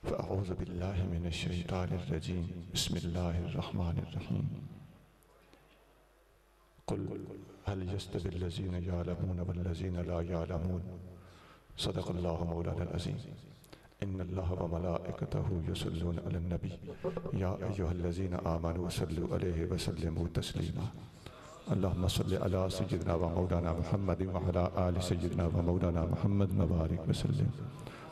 फ़अऊज़ु बिल्लाहि मिनश्शैतानिर्रजीम बिस्मिल्लाहिर्रहमानिर्रहीम क़ुल हल यस्तविल्लज़ीना यअलमून वल्लज़ीना ला यअलमून सदक़ल्लाहु मौलानाल अज़ीम इन्नल्लाहा व मलाइकतहु युसल्लूना अलन नबी या अय्युहल्लज़ीना आमनू सल्लु अलैहि व सल्लिमू तस्लीमा अल्लाहुम्मा सल्लि अला सय्यिदिना व मौलाना मुहम्मद व अला आलि सय्यिदिना व मौलाना मुहम्मद व बारिक व सल्लिम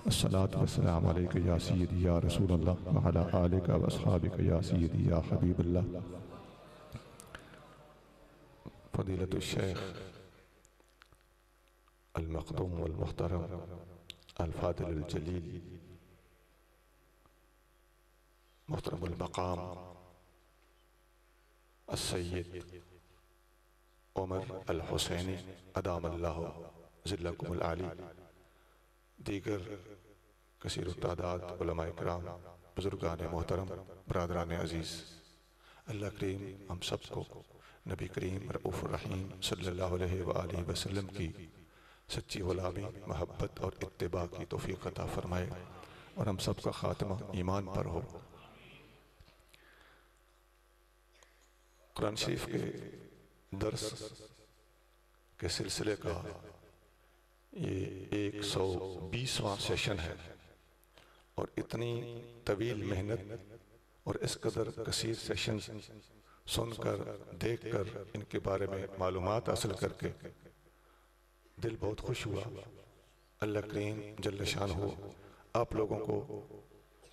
अस्सलातु वस्सलामु अलैका या सय्यिदी या रसूलल्लाह व अला आलिका व अस्हाबिका या सय्यिदी या हबीबल्लाह। फ़दीलतुश शेख अल मख़दूम वल मुहतरम अल फ़ादिल अल जलील मुहतरमुल मक़ाम अस्सय्यिद उमर अल हुसैनी अदामल्लाहु ज़िल्लकुमुल आली, दीगर कसीर तादाद उलमाए किराम, बुजुर्गान मोहतरम, बरादरान अजीज़, अल्लाह करीम हम सबको नबी करीम रऊफ़ुर रहीम सल्लल्लाहु अलैहि व आलिहि वसल्लम की सच्ची ग़ुलामी, महब्बत और इत्तिबा की तौफ़ीक़ अता फ़रमाए और हम सबका ख़ात्मा ईमान पर हो। कुरान शरीफ के दर्स के सिलसिले का ये 120वां सेशन है और इतनी तवील मेहनत और इस कदर कसीर सेशन सुनकर देखकर इनके बारे में मालूमात हासिल करके दिल बहुत खुश हुआ। अल्लाह करीम जल्ल शानहू आप लोगों को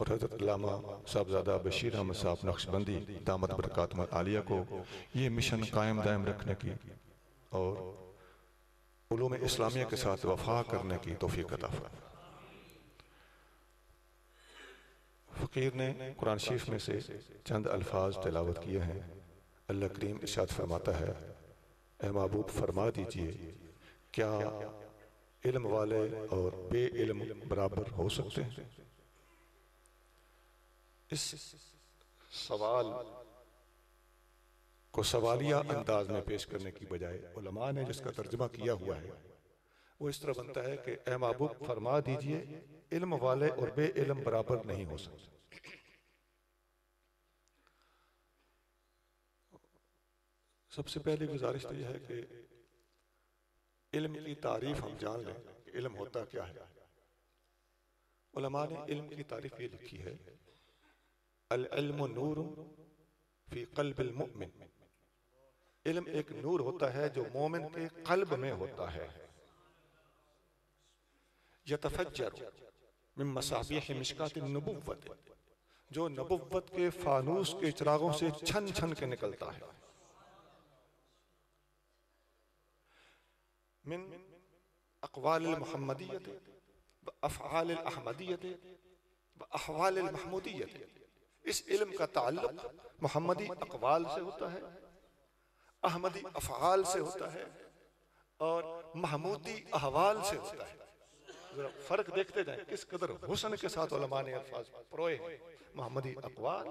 और हज़रत अल्लामा साहबज़ादा बशीर अहमद साहब नक्शबंदी दामत बरकातुहुल आलिया को ये मिशन कायम दायम रखने की और उलूम इस्लामिया के साथ वफा करने की तौफ़ीक़ अता फरमाए। फ़कीर ने कुरान शरीफ में से चंद अल्फाज तिलावत किए हैं। अल्लाह करीम इरशाद फरमाता है, ए महबूब फरमा दीजिए, क्या इल्म वाले और बे इल्म बराबर हो सकते हैं? इस सवाल को सवालिया अंदाज में पेश करने की बजाय उलमा ने जिसका तर्जुमा किया हुआ है वो इस तरह बनता है कि ए महबूब फरमा दीजिए, इल्म वाले और बे इल्म बराबर नहीं हो सकते। सबसे पहली गुजारिश तो यह है कि इल्म की तारीफ हम जान लें कि इल्म होता क्या है। उलमा ने इल्म की तारीफ ये लिखी है, अल इल्मु नूरुन फी क़ल्बिल मुमिन, इल्म एक नूर होता है जो मोमिन के कल्ब में होता है। यतफज्जरु मिन मसाबिह मिशकातिन नबुव्वत, जो नबुव्वत के फानूस के चिरागों से छन छन के निकलता है। मिन अक़वालिल मुहम्मदिय्यत व अफ़आलिल अहमदिय्यत व अहवालिल महमूदिय्यत, इस इल्म का ताल्लुक मोहम्मदी अक़वाल से होता है, अहमदी अफ़आल से होता है और महमूदी अहवाल से होता है। जरा फर्क देखते जाएं किस कदर हुस्न के साथ उलमा ने अल्फाज परोए हैं। मोहम्मदी अक़वाल,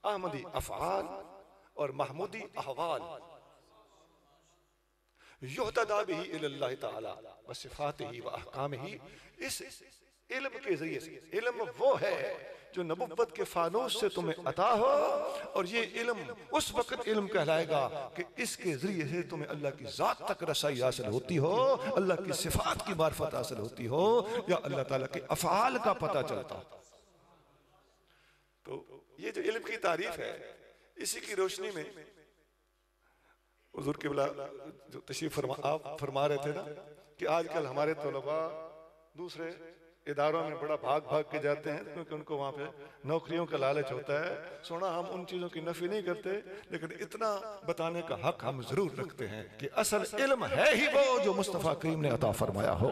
अहमदी अफ़आल और महमूदी अहवाल। युहतदा बिही इलल्लाहि तआला व सिफ़ातिही व अहकामिही, इस इल्म के जरिए से, इल्म वो है जो नबुव्वत के फानूस से तुम्हें अता हो और ये इल्म उस वक्त इल्म कहलाएगा कि इसके जरिए से तुम्हें अल्लाह की जात तक रसाई हासिल होती हो, अल्लाह की सिफात की मार्फत हासिल होती हो या अल्लाह ताला के अफ़आल का पता चलता हो। तो ये जो इल्म की तारीफ है, इसी की रोशनी में हुज़ूर क़िबला जो तशरीफ आप फरमा रहे थे ना कि आजकल हमारे तलबा दूसरे इदारों में बड़ा भाग भाग के जाते हैं क्योंकि उनको वहाँ पे नौकरियों का लालच होता है। सुना, हम उन चीज़ों की नफी नहीं करते, लेकिन इतना बताने का हक हम जरूर रखते हैं कि असल इल्म है ही वो जो मुस्तफ़ा करीम ने अता फरमाया हो।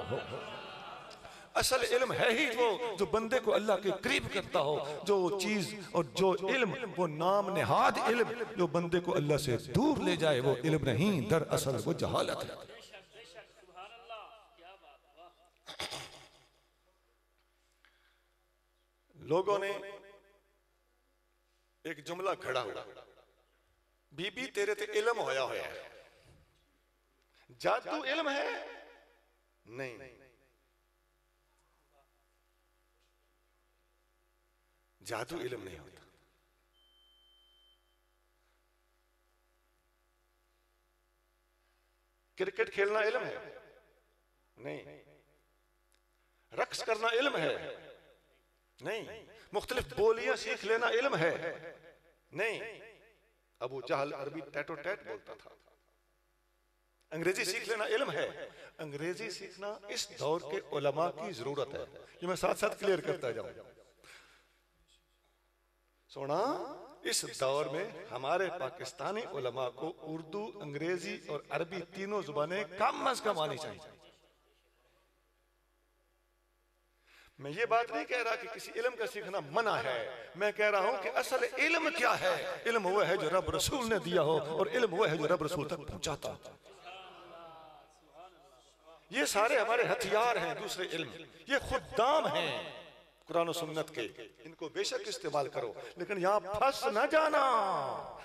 असल इल्म है ही वो जो बंदे को अल्लाह के करीब करता हो। जो चीज़ और जो इल्म, वो नाम नेहाद इल्म जो बंदे को अल्लाह से दूर ले जाए, वो इल्म नहीं, दरअसल वो जहालत है। लोगों ने एक जुमला खड़ा हुआ, बीबी तेरे ते इल्म होया होया है, जादू इल्म है नहीं। जादू इल्म नहीं होता। क्रिकेट खेलना इल्म है? नहीं। रक्स करना इल्म है? नहीं। मुख्तलिफ बोलियां सीख लेना इल्म है? नहीं। अबू जहल अरबी टैटो टैट बोलता था। अंग्रेजी सीख लेना इल्म है? अंग्रेजी सीखना इस दौर के उलमा की जरूरत है। ये मैं साथ साथ क्लियर करता जाऊं। सोना, इस दौर में हमारे पाकिस्तानी उलमा को उर्दू, अंग्रेजी और अरबी तीनों जुबानें कम अज कम आनी चाहिए। मैं ये बात नहीं कह रहा कि किसी इल्म का सीखना मना है, मैं कह रहा हूं कि असल इल्म क्या है। इल्म वो है जो रब रसूल ने दिया हो, और इल्म वो है जो रब रसूल तक पहुंचाता। ये सारे हमारे हथियार हैं दूसरे इल्म, ये खुदाम हैं कुरान और सुन्नत के। इनको बेशक इस्तेमाल करो, लेकिन यहाँ फंस न जाना।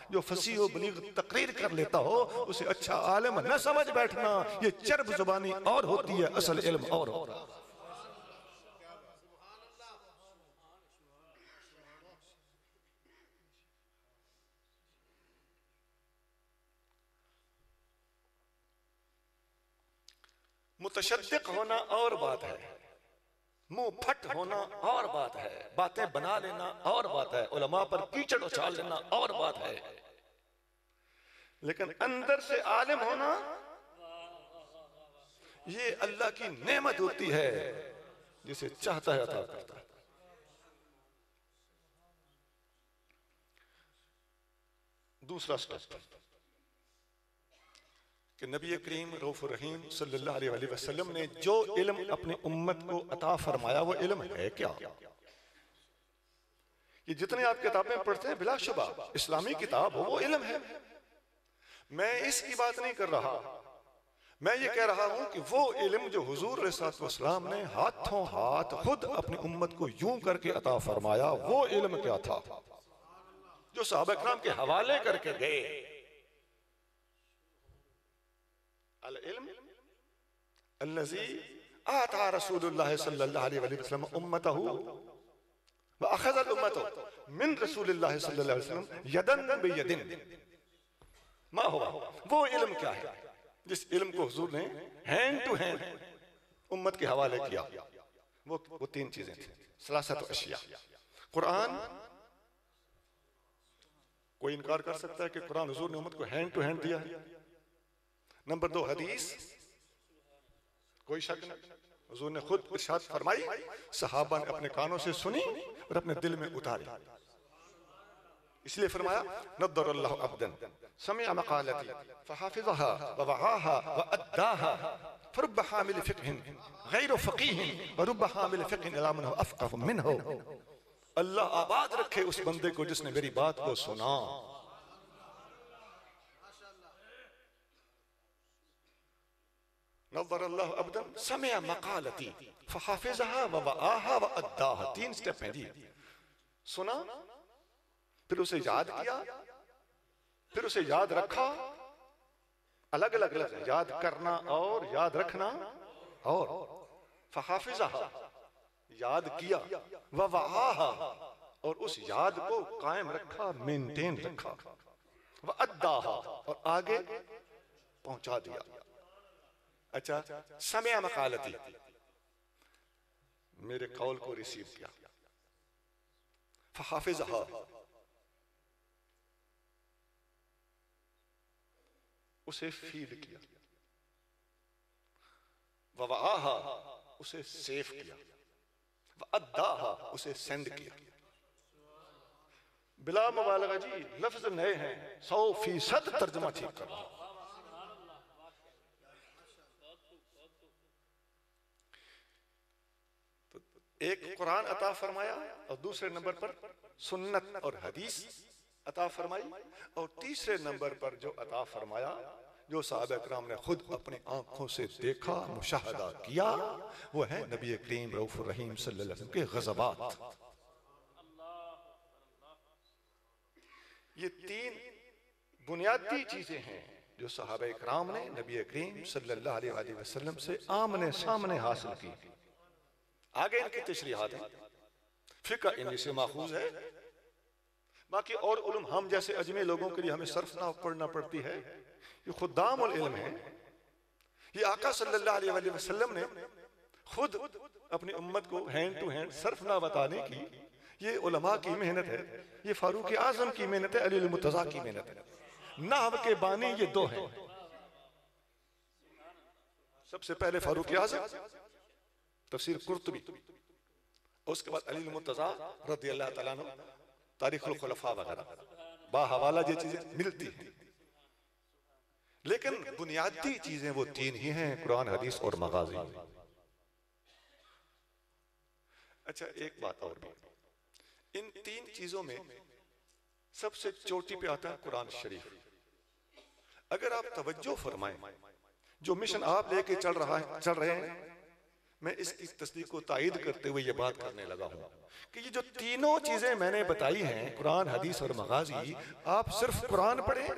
जो फसीह व बलीग तकरीर कर लेता हो उसे अच्छा आलिम न समझ बैठना। ये चरब जुबानी और होती है, असल इल्म और होता है। मुतशद्दिक होना और बात है, मुंह फट होना और बात है, बातें बना लेना और बात है, उलमा पर कीचड़ उछाल लेना और बात है, लेकिन अंदर से आलिम होना ये अल्लाह की नेमत होती है, जिसे चाहता है अता करता है। दूसरा स्टेप कि नबी करीम रऊफ रहीम सल्लल्लाहु अलैहि वसल्लम ने जो इल्म अपनी उम्मत को अता फरमाया वो इल्म है क्या? ये जितने आप किताबें पढ़ते हैं बिलाशुबा इस्लामी किताब हो वो इल्म है। मैं इसकी बात नहीं कर रहा, मैं ये कह रहा हूं कि वो इल्म जो हुजूर अलैहिस्सलातु वस्सलाम ने हाथों हाथ खुद अपनी उम्मत को यूं करके अता फरमाया, वो इल्म क्या था जो सहाबा किराम के हवाले करके गए। अल इल्म अल्लज़ी आता रसूलुल्लाह सल्लल्लाहु अलैहि वसल्लम उम्मतहु व अख़ज़ उम्मतहु मिन रसूलिल्लाह सल्लल्लाहु अलैहि वसल्लम यदन बियदिन। मा हुआ, वो इल्म क्या है जिस इल्म को हुजूर ने हैंड टू हैंड उम्मत के हवाले किया। वो तीन चीजें थी, सलासत अशिया। कुरान, कोई इनकार कर सकता है कि कुरान हुजूर ने उम्मत को हैंड टू हैंड दिया है? नंबर 2 हदीस, कोई शक नहीं, हुजूर ने खुद इरशाद फरमाई, सहाबा ने अपने कानों से सुनी और अपने दिल में उतारी। इसलिए फरमाया नद्दरल्लाहु अब्दन समिअ मक़ालती फहाफ़िज़हा व वआहा व अद्दाहा फरुब्ब हामिल फ़िक़्हिन गैर फ़क़ीहिन व रुब्ब हामिल फ़िक़्हिन इला मन हुवा अफ़क़हु मिन्हु। अल्लाह आबाद रखे उस बंदे को जिसने मेरी बात को सुना। नज़रल्लाहु अब्दन समिअ मक़ालती फहाफ़िज़हा व वआहा व अद्दाहा। 3 स्टेप हैं जी। सुना, फिर उसे याद किया, फिर उसे याद रखा। अलग अलग लफ्ज़ है, याद करना और याद रखना। और फहाफ़िज़हा याद किया, व वआहा और उस याद को कायम रखा, मेंटेन रखा, व अद्दाहा और आगे पहुंचा दिया। अच्छा, समिअ मक़ालती मेरे कौल को रिसीव किया, फहाफ़िज़हा उसे फीड किया, व वआहा उसे सेव किया, व अद्दाहा उसे सेंड किया। बिला मुबालगा जी लफ्ज नए हैं, 100% तर्जुमा ठीक कर रहा हूं। तो एक कुरान अता फरमाया और दूसरे नंबर पर सुन्नत और हदीस अता फरमाई, और तीसरे नंबर पर जो अता फरमाया जो सहाबा किराम ने खुद अपनी आंखों से देखा, मुशाहदा किया, वो है नबी करीम रऊफ रहीम सल्लल्लाहु अलैहि वसल्लम के ग़ज़वात। ये 3 बुनियादी चीजें हैं जो सहाबा किराम ने नबी करीम सल्लल्लाहु अलैहि वसल्लम से आमने सामने हासिल की। आगे इनकी तशरीहात हैं, फिक़्ह इन्हीं से माखूज है। बाकी और उलूम हम जैसे अजमी लोगों के लिए हमें सर्फ ना पढ़ना पड़ती है, ये खुदामुल इल्म है। ये आका सल्लल्लाहु अलैहि वसल्लम ने खुद अपनी उम्मत को हैंड टू हैंड सर्फ ना बताने की, ये उलमा की मेहनत है, ये फारूक आजम की मेहनत है, अली मुर्तज़ा की मेहनत है। नहव के बानी ये दो हैं, सबसे पहले फारूक आजम तफसीर कुर्तुबी, उसके बाद अली मुर्तज़ा रज़ियल्लाहु तआला अन्हु तारीख़ुल खुलफ़ा वगैरह बाहवाला ये चीजें मिलती हैं। लेकिन बुनियादी चीजें वो तीन ही हैं, कुरान, हदीस और मगाज़ी। अच्छा, एक बात और भी, इन तीन चीजों में सबसे चोटी पे आता है कुरान शरीफ। अगर आप तवज्जो फरमाएं, जो मिशन आप लेके चल रहे हैं, मैं इसकी तस्दीक को तायद करते हुए ये बात करने लगा हूं कि ये जो तीनों चीजें मैंने बताई हैं, कुरान, हदीस और मगाज़ी, आप सिर्फ कुरान पढ़ें,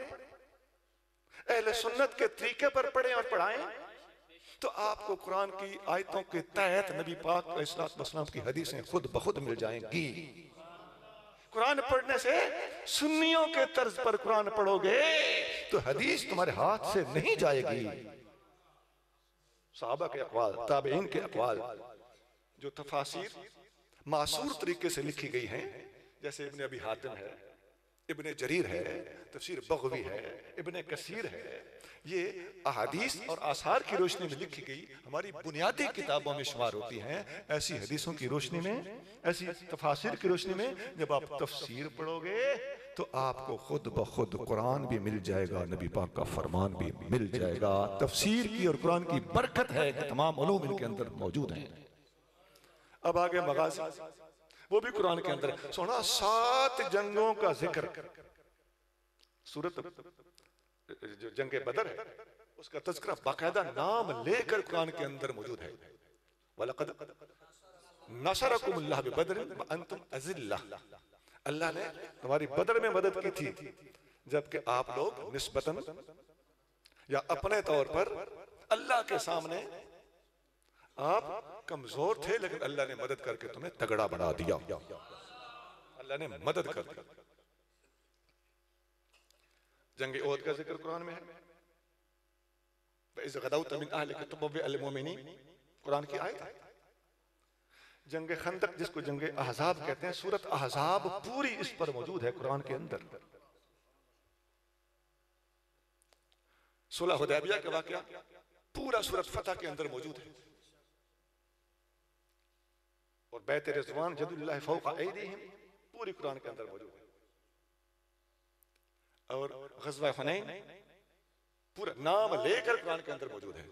अहले सुन्नत के तरीके पर पढ़ें और पढ़ाएं, तो आपको कुरान की आयतों के तहत नबी पाक अलैहिस्सलातु वस्सलाम की हदीसें खुद ब खुद मिल जाएंगी। कुरान पढ़ने से सुन्नियों के तर्ज पर कुरान पढ़ोगे तो हदीस तुम्हारे हाथ से नहीं जाएगी। सहाबा के अक़वाल, ताबईन के अक़वाल, जो तफासिर मासूर तरीके से लिखी गई हैं, जैसे इब्ने अबी हातिम है, इब्ने जरीर है, तफसीर बग़वी है, इब्ने कसीर है, ये अहादीस और आसार की रोशनी में लिखी गई हमारी बुनियादी किताबों में शुमार होती हैं। ऐसी हदीसों की रोशनी में, ऐसी तफासिर की रोशनी में जब आप तफसीर पढ़ोगे तो आपको खुद ब खुद कुरान भी मिल जाएगा, नबी पाक का फरमान भी मिल जाएगा। तफसीर की और कुरान की बरकत है कि तमाम उलूम इनके अंदर मौजूद हैं। अब आगे मगाज़ी, वो भी कुरान के अंदर है। सोना 7 जंगों का जिक्र, सूरत जो जंगे बदर है उसका तज़किरा बाकायदा नाम लेकर कुरान के अंदर मौजूद है। वलक़द नसरकुमुल्लाहु बिबदरिन व अंतुम अज़िल्ला, अल्लाह ने तुम्हारी बदर में मदद की थी जबकि आप लोग निस्बतन या अपने तौर पर अल्लाह के सामने आप कमजोर थे, लेकिन अल्लाह ने मदद करके तुम्हें तगड़ा बना दिया। अल्लाह ने मदद कर दी। जंग ओहद का जिक्र कुरान में है, इज़ गदौत मिन अहलिका तुबव्विअल मुमिनीन, कुरान की आयत है। जंग खंदक, जिसको जंग अहज़ाब कहते हैं, सूरत अहज़ाब पूरी इस पर मौजूद है कुरान के अंदर। सुलह हुदैबिया का वाक़या पूरा सूरत फतह के अंदर मौजूद है। और बैत रिज़वान जदुल्लाह फौक़ ऐदीहिम पूरी कुरान के अंदर मौजूद है। और ग़ज़वा हुनैन पूरा नाम लेकर कुरान के अंदर मौजूद है।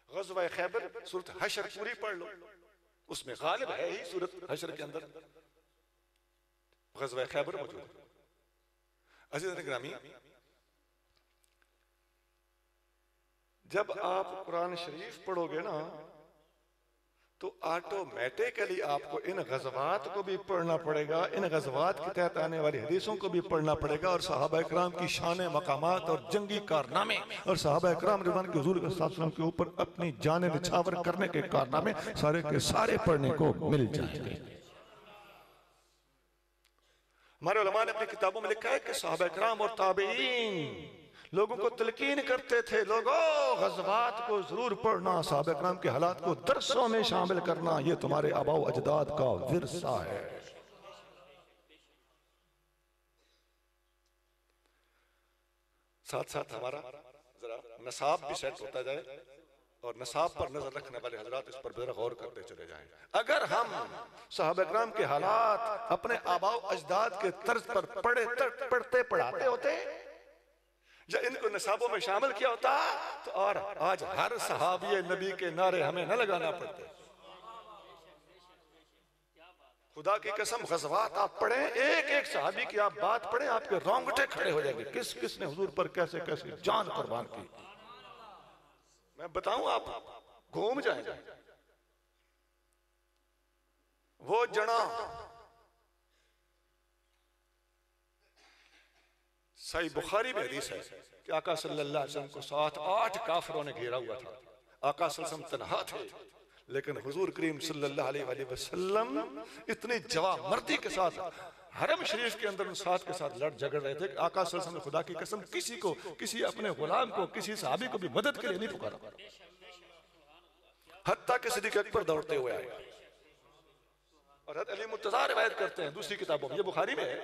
ग़ज़वा खैबर, सूरत हशर पूरी पढ़ लो, उसमें गालिब है ही सूरत हशर के अंदर ग़ज़वा खैबर मौजूद है। अज़ीज़ गिरामी, जब आप कुरान शरीफ पढ़ोगे ना तो ऑटोमेटिकली आपको इन ग़ज़वात को भी पढ़ना पड़ेगा, इन ग़ज़वात के तहत आने वाली हदीसों को भी पढ़ना पड़ेगा, और सहाबा इकराम की शान मकामात और जंगी कारनामे और सहाबा इकराम रिज़वान के हुज़ूर सल्लल्लाहु अलैहि वसल्लम के ऊपर अपनी जान निछावर करने के कारनामे सारे के सारे पढ़ने को मिल जाएंगे। हमारे उलमा ने अपनी किताबों में लिखा है कि सहाबा इकराम और ताबईन लोगों को तलकीन करते थे, लोगों ग़ज़वात को जरूर पढ़ना, सहाबा इकराम के हालात को दरसों में शामिल करना, ये तुम्हारे आबाओ अजदाद का विरसा है। साथ साथ हमारा जरा नसाब भी सेट होता जाए और नसाब पर नजर रखने वाले हजरात इस पर जरा गौर करते चले जाएं। अगर हम सहाबा इकराम के हालात अपने आबाओ अजदाद के तर्ज पर पढ़ते पढ़ाते होते या इनको नसाबों में शामिल किया होता तो और आज हर सहाबी नबी के नारे हमें न लगाना पड़ते। खुदा की कसम, ग़ज़वात आप पढ़ें, एक एक सहाबी की आप बात पढ़ें, आपके रोंगटे खड़े हो जाएंगे, किस किस ने हुजूर पर कैसे कैसे जान कुर्बान की। मैं बताऊं, आप घूम जाएंगे। वो जना सही बुखारी में हदीस है कि आका सल्लल्लाहु अलैहि वसल्लम को 7-8 काफिरों ने घेरा हुआ था। आका सल्लल्लाहु अलैहि वसल्लम तन्हा थे, लेकिन हुजूर करीम सल्लल्लाहु अलैहि वसल्लम इतनी जवामर्दी के साथ हरम शरीफ के अंदर उन साथ के साथ लड़ झगड़ रहे थे कि आका सल्लल्लाहु अलैहि वसल्लम ने खुदा की कसम किसी को, किसी अपने गुलाम को, किसी सहाबी को भी मदद के लिए नहीं पुकारा। हत्ता के सिद्दीक़ अकबर दौड़ते हुए आए और हज़रत अली मुर्तज़ा रिवायत करते हैं दूसरी किताबों में, ये बुखारी में है,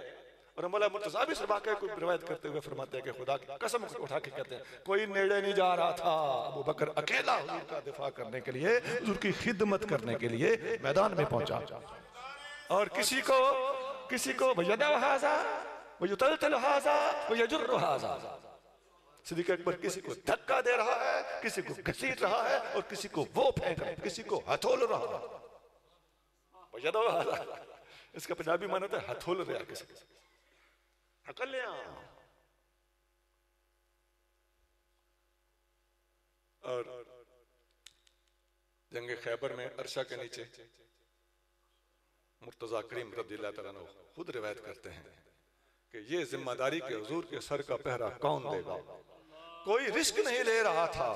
और मौला मुर्तज़ा भी इस वाक़े को रिवायत करते हुए फरमाते हैं कि खुदा की कसम उठा के कहते हैं कोई नेड़े नहीं जा रहा था, अबू बकर अकेला हुजूर का दिफा करने के लिए, हुजूर की खिदमत करने के लिए मैदान में पहुंचा। और किसी को वयदा हाज़ा वयुतलतल हाज़ा वयजुर्रु हाज़ा, सिद्दीक़ अकबर किसी को धक्का दे रहा है, किसी को घसीट रहा है, और किसी को वो फेंक रहा है, किसी को हथोल रहा है। वयदा हाज़ा इसका पंजाबी माना था हथोल रहा किसी अकलिया। और जंग खैबर में अरशा के नीचे मुर्तज़ा करीम रज़ियल्लाहु तआला अन्हु खुद रिवायत करते हैं कि ये जिम्मेदारी के हुजूर के सर का पहरा कौन देगा। कोई रिस्क नहीं ले रहा था।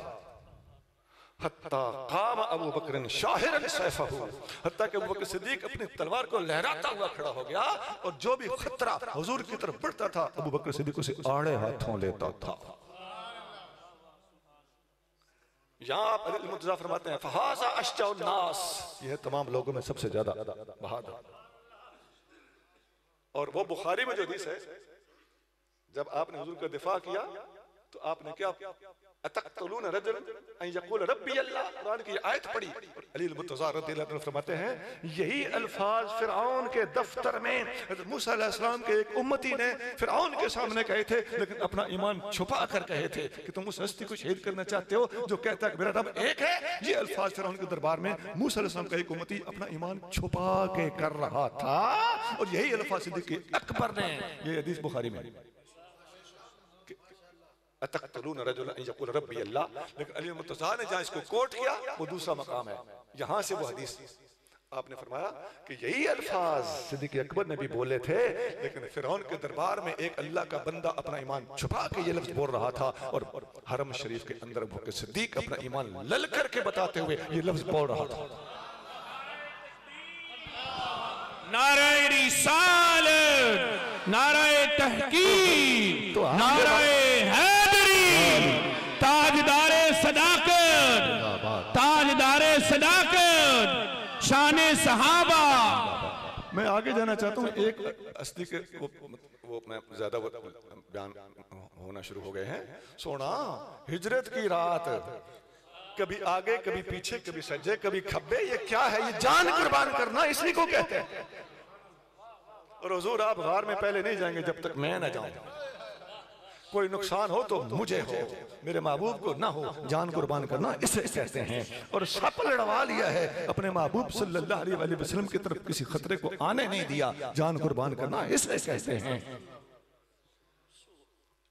हत्ता काम अबू बकर शाहिरन सैफहू, हत्ता कि अबू बकर सिद्दीक अपनी तलवार को लहराता हुआ खड़ा हो गया, और जो भी खतरा हुजूर की तरफ बढ़ता था अबू बकर सिद्दीक उसे आड़े हाथों लेता था। यहाँ पर मुर्तज़ा फरमाते हैं फहाज़ा अश्जाउन नास, यह तमाम लोगों में सबसे ज्यादा बहादुर। और वो बुखारी में जो हदीस है, जब आपने हुजूर का दिफा किया तो आपने क्या अतक़तलून रजुलन अन यक़ूल रब्बी अल्लाह, कुरान की आयत पढ़ी। और अली मुर्तज़ा रज़ियल्लाहु अन्हु फरमाते हैं यही अल्फाज फिरऔन के दफ्तर में हज़रत मूसा अलैहिस्सलाम के एक उम्मती ने फिरऔन के सामने कहे थे, लेकिन अपना ईमान छुपा कर कहे थे कि तुम उस हस्ती को शहीद करना चाहते हो जो कहता है मेरा रब एक है। ये अल्फाज फिरऔन के दरबार में मूसा अलैहिस्सलाम का एक उम्मती अपना ईमान छुपा के कर रहा था, और यही अल्फाज सिद्दीक़ अकबर ने, ये हदीस बुखारी में, अतक़तलून रजुलन अन यक़ूल रब्बी अल्लाह। लेकिन अली मुर्तज़ा ने जहाँ इसको कोट किया वो दूसरा मकाम है, यहाँ से वो हदीस आपने फरमाया कि यही अल्फाज सिद्दीक़ अकबर ने भी बोले थे, लेकिन फिरौन के दरबार में एक अल्लाह का बंदा अपना ईमान छुपा के ये लफ्ज बोल रहा था, और हरम शरीफ के अंदर अबू बकर सिद्दीक अपना ईमान ललकर के बताते हुए ये लफ्ज बोल रहा था। नारे रिसालत, नारे तहकीक, नारे हैदरी, ताजदारे सदाकत, ताजदारे सदाकत, शाने सहाबा। मैं आगे जाना चाहता हूँ। एक हस्ती के वो मैं ज्यादा बयान होना शुरू हो गए हैं। सोना हिजरत की रात, कभी आगे कभी पीछे, कभी सज्जे कभी खब्बे, ये क्या है? ये जान कुर्बान करना इसी को कहते हैं। और हुजूर आप गार में पहले नहीं जाएंगे जब तक मैं ना जाऊं। कोई नुकसान हो तो मुझे हो, मेरे महबूब को ना हो। जान कुर्बान करना इसे कहते हैं। और सप लड़वा लिया है अपने महबूब सल्लल्लाहु अलैहि वसल्लम की तरफ, किसी खतरे को आने नहीं दिया। जान कुर्बान करना इसे कहते हैं।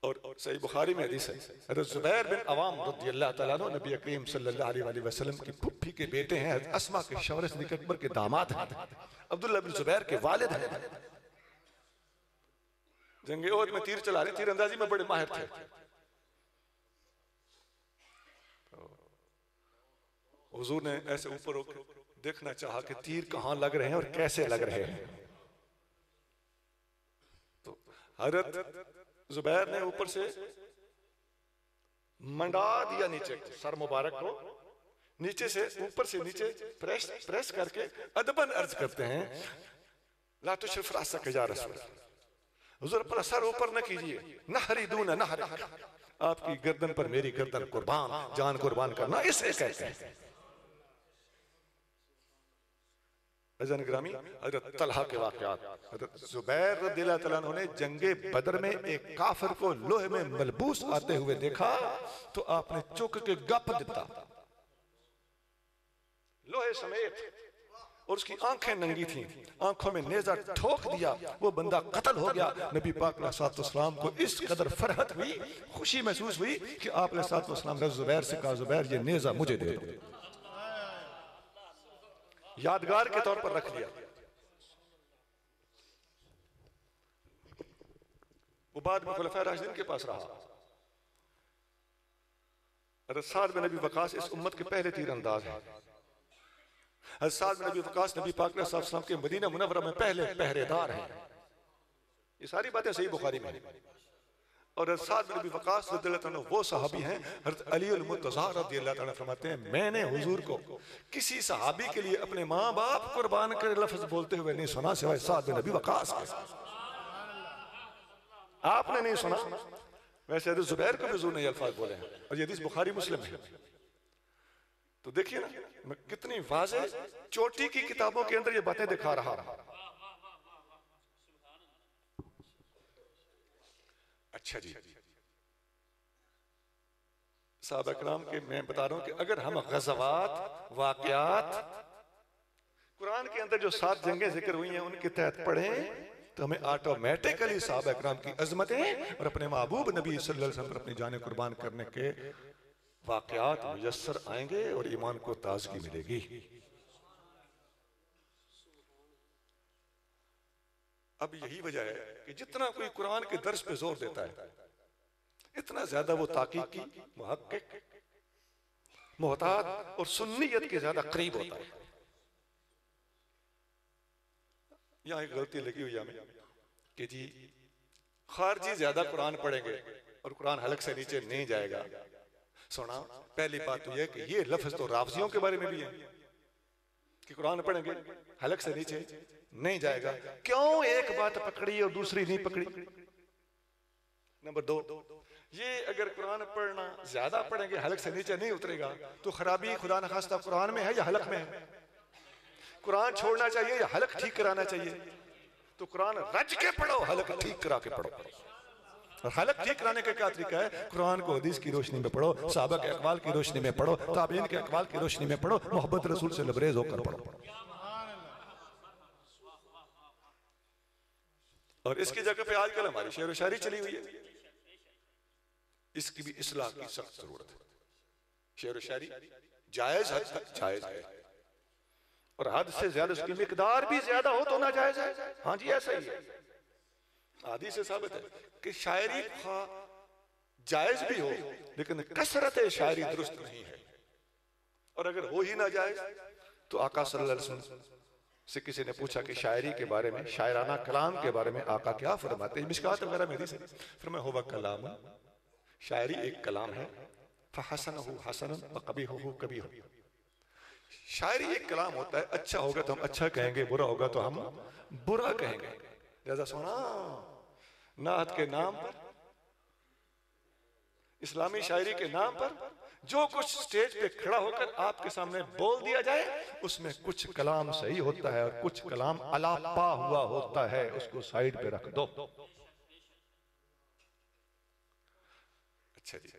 और सही बुखारी में हदीस है, हज़रत ज़ुबैर बिन अवाम रज़ियल्लाहु तआला अन्हु नबी करीम सल्लल्लाहु अलैहि वसल्लम की फूफी के बेटे हैं, अस्मा के शौहर सिद्दीक़ अकबर के दामाद हैं, अब्दुल्लाह बिन ज़ुबैर के वालिद हैं। जंगे ओहद में तीर चला रहे, तीरंदाजी में बड़े माहिर थे। हुजूर ने ऐसे ऊपर देखना चाहा कि तीर कहाँ लग रहे हैं और कैसे लग रहे हैं। तो हज़रत ज़ुबैर ने ऊपर से मंडा दिया नीचे, सर मुबारक को नीचे से ऊपर से नीचे प्रेस करके अदबन अर्ज करते हैं ला तुशरिफ रासक या रसूल, हुजूर अपना सर ऊपर न कीजिए, नहरी दून नहर, आपकी गर्दन पर मेरी गर्दन कुर्बान, जान कुर्बान करना इसे कहते हैं। अज़न ग्रामी हज़रत तलहा के वाक़यात, हज़रत ज़ुबैर रज़ियल्लाहु तआला अन्हु ने जंगे बदर में एक काफिर को लोहे में मलबूस आते हुए देखा तो आपने चुक के गप देता, लोहे समेत, और उसकी आंखें नंगी थीं, आंखों में नेजा ठोक दिया, वो बंदा कत्ल हो गया। नबी पाक अलैहिस्सलाम को इस कदर फरहत हुई, खुशी महसूस हुई कि आप अलैहिस्सलाम ने ज़ुबैर से कहा, ज़ुबैर ये नेजा मुझे दे दो, यादगार के तौर पर रख लिया। वो बाद में खुलफाए राशिदीन के पास रहा। हज़रत साद बिन अबी वक़ास इस उम्मत के पहले तीरंदाज हैं। साद बिन अबी वक्कास नबी पाक ने सल्लल्लाहु अलैहि वसल्लम के मदीना मुनव्वरा में पहले पहरेदार हैं। ये सारी बातें सही बुखारी में हैं। और साद बिन अबी वक्कास रज़ियल्लाहु अन्हु वो सहाबी हैं, हज़रत अली अल मुर्तज़ा रज़ियल्लाहु अन्हु फरमाते हैं, मैंने हुजूर को किसी सहाबी के लिए अपने माँ बाप कुर्बान करे लफ्ज़ बोलते हुए नहीं सुना सिवाय साद बिन अबी वक्कास के। आपने नहीं सुना? वैसे हज़रत ज़ुबैर को भी हुजूर ने ये अल्फाज बोले हैं और ये हदीस बुखारी मुस्लिम है। तो देखिए ना मैं कितनी वाज़ेह चोटी की किताबों के अंदर ये बातें दिखा रहा हूं। अच्छा जी, सहाबा किराम के मैं बता रहा हूं कि अगर हम ग़ज़वात वाक़यात कुरान के अंदर जो 7 जंगें जिक्र हुई हैं उनके तहत पढ़ें तो हमें ऑटोमेटिकली सहाबा किराम की अज़मतें और अपने महबूब नबी सल्लल्लाहु अलैहि वसल्लम पर अपनी जानें कुर्बान करने के वाक़यात मुयस्सर आएंगे और ईमान को ताज़गी मिलेगी। अब यही वजह है कि जितना कोई कुरान के दर्स पे जोर देता है इतना ज्यादा वो ताकीकी, मुहक्किक, मुहताद और सुन्नियत के ज्यादा करीब होता है। यहाँ एक गलती लगी हुई हमें कि जी खारजी ज्यादा कुरान पढ़ेंगे और कुरान हलक से नीचे नहीं जाएगा। सुना, पहली बात तो यह कि ये लफ्ज तो राफजियों के बारे में भी है कि कुरान पढ़ेंगे हलक से नीचे नहीं जाएगा। क्यों एक बात पकड़ी और दूसरी नहीं पकड़ी? नंबर 2, ये अगर कुरान पढ़ना ज्यादा पढ़ेंगे हलक से नीचे नहीं उतरेगा तो खराबी खुदा न खास्ता कुरान में है या हलक में है? कुरान छोड़ना चाहिए या हलक ठीक कराना चाहिए? तो कुरान रज के पढ़ो, हलक ठीक करा के पढ़ो। और हलक ठीक कराने का क्या तरीका है? कुरान को हदीस की रोशनी में पढ़ो, सहाबा के अक़वाल की रोशनी में पढ़ो, ताबीन के अक़वाल की रोशनी में पढ़ो, मोहब्बत रसूल से लबरेज होकर पढ़ो। और इसकी जगह पे आजकल हमारी शेर व शायरी चली हुई है, इसकी भी इस्लाह की सख्त जरूरत है। शेर व शायरी जायज हद तक जायज है और हद से ज्यादा उसकी मिकदार भी ज्यादा हो तो ना जायज है। हाँ जी ऐसा ही है। हदीस से साबित है कि शायरी जायज भी हो लेकिन कसरत शायरी दुरुस्त नहीं है। और अगर हो ही ना जायज तो आका सल्लल्लाहु अलैहि वसल्लम से किसी ने पूछा कि शायरी के बारे में, शायराना कलाम के बारे में आका क्या फरमाते हैं? मिशकात वगैरह में हदीस है, फरमाया हुवा कलाम, शायरी एक कलाम है, फहसनहु हसनन व कबीहुहु कबीह। शायरी एक कलाम होता है, अच्छा होगा तो हम अच्छा कहेंगे, बुरा होगा तो हम बुरा कहेंगे। जैसा सुना नात के नाम पर, इस्लामी शायरी के नाम पर जो कुछ स्टेज पे खड़ा होकर आपके सामने बोल दिया जाए उसमें कुछ कलाम सही होता है और कुछ कलाम अलापा हुआ होता है, उसको साइड पे रख दो। अच्छा जी,